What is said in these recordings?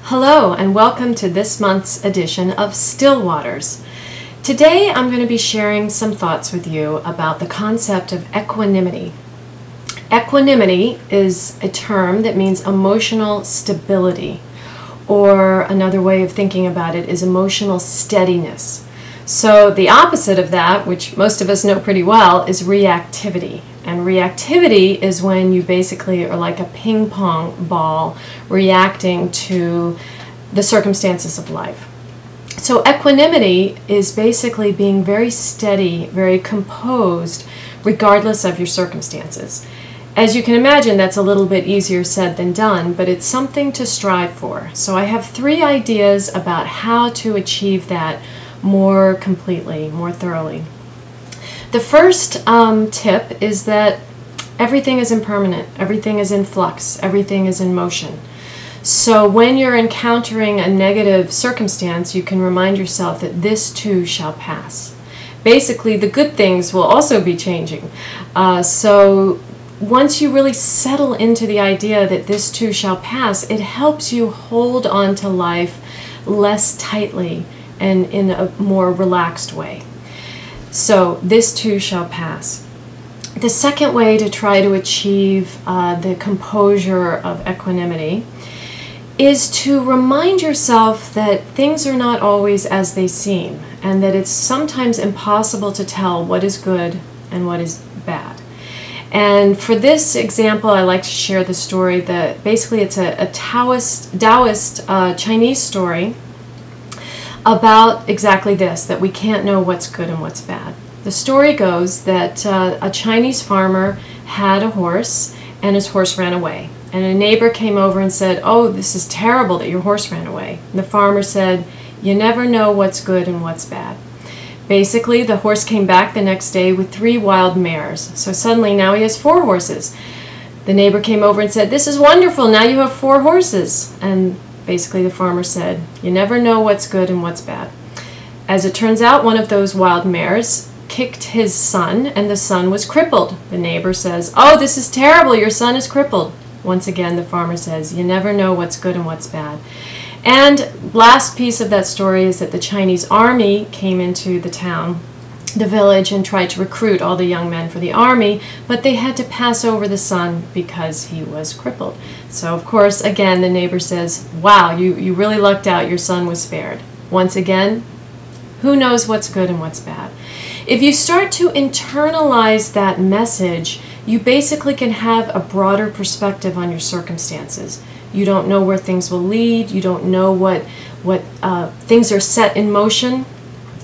Hello and welcome to this month's edition of Still Waters. Today I'm going to be sharing some thoughts with you about the concept of equanimity. Equanimity is a term that means emotional stability, or another way of thinking about it is emotional steadiness. So the opposite of that, which most of us know pretty well, is reactivity. And reactivity is when you basically are like a ping pong ball reacting to the circumstances of life. So equanimity is basically being very steady, very composed, regardless of your circumstances. As you can imagine, that's a little bit easier said than done, but it's something to strive for. So I have 3 ideas about how to achieve that more completely, more thoroughly. The first tip is that everything is impermanent, everything is in flux, everything is in motion. So when you're encountering a negative circumstance, you can remind yourself that this too shall pass. Basically, the good things will also be changing. So once you really settle into the idea that this too shall pass, it helps you hold on to life less tightly and in a more relaxed way. So this too shall pass. The second way to try to achieve the composure of equanimity is to remind yourself that things are not always as they seem, and that it's sometimes impossible to tell what is good and what is bad. And for this example, I like to share the story that basically it's a Taoist Chinese story about exactly this, that we can't know what's good and what's bad. The story goes that a Chinese farmer had a horse and his horse ran away. And a neighbor came over and said, "Oh, this is terrible that your horse ran away." And the farmer said, "You never know what's good and what's bad." Basically, the horse came back the next day with 3 wild mares. So suddenly now he has 4 horses. The neighbor came over and said, "This is wonderful, now you have 4 horses." And basically the farmer said, "You never know what's good and what's bad." As it turns out, one of those wild mares kicked his son, and the son was crippled. The neighbor says, "Oh, this is terrible, your son is crippled." Once again, the farmer says, "You never know what's good and what's bad." And last piece of that story is that the Chinese army came into the town, the village, and tried to recruit all the young men for the army, but they had to pass over the son because he was crippled. So of course, again, the neighbor says, "Wow, you really lucked out, your son was spared." Once again, who knows what's good and what's bad? If you start to internalize that message, you basically can have a broader perspective on your circumstances. You don't know where things will lead. You don't know what things are set in motion.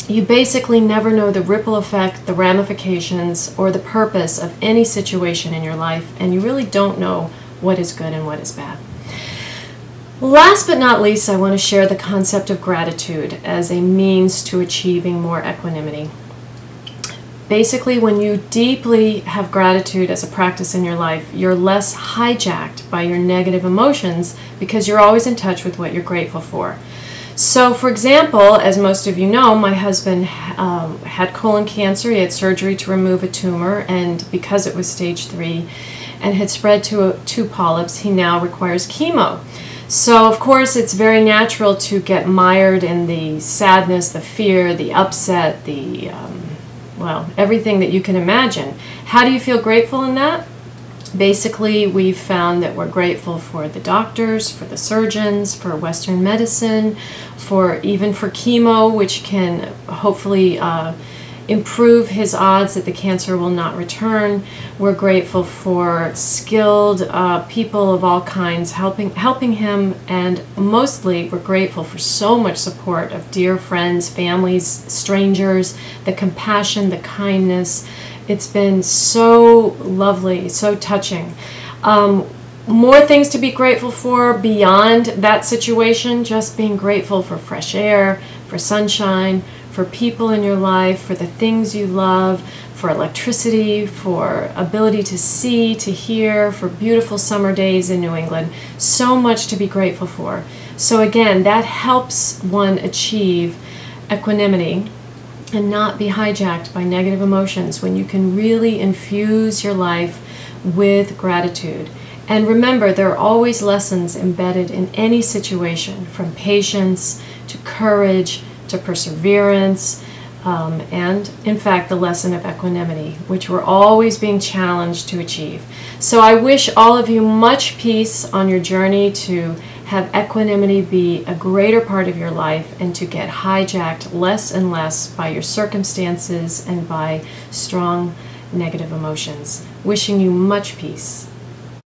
You basically never know the ripple effect, the ramifications, or the purpose of any situation in your life, and you really don't know what is good and what is bad. Last but not least, I want to share the concept of gratitude as a means to achieving more equanimity. Basically, when you deeply have gratitude as a practice in your life, you're less hijacked by your negative emotions because you're always in touch with what you're grateful for. So, for example, as most of you know, my husband had colon cancer. He had surgery to remove a tumor, and because it was stage 3 and had spread to 2 polyps, he now requires chemo. So, of course, it's very natural to get mired in the sadness, the fear, the upset, well, everything that you can imagine. How do you feel grateful in that? Basically, we've found that we're grateful for the doctors, for the surgeons, for Western medicine, even for chemo, which can hopefully improve his odds that the cancer will not return. We're grateful for skilled people of all kinds helping him, and mostly we're grateful for so much support of dear friends, families, strangers, the compassion, the kindness. It's been so lovely, so touching. More things to be grateful for beyond that situation, just being grateful for fresh air, for sunshine, for people in your life, for the things you love, for electricity, for ability to see, to hear, for beautiful summer days in New England. So much to be grateful for. So again, that helps one achieve equanimity and not be hijacked by negative emotions when you can really infuse your life with gratitude. And remember, there are always lessons embedded in any situation, from patience to courage to perseverance, and in fact the lesson of equanimity, which we're always being challenged to achieve. So I wish all of you much peace on your journey to have equanimity be a greater part of your life and to get hijacked less and less by your circumstances and by strong negative emotions. Wishing you much peace.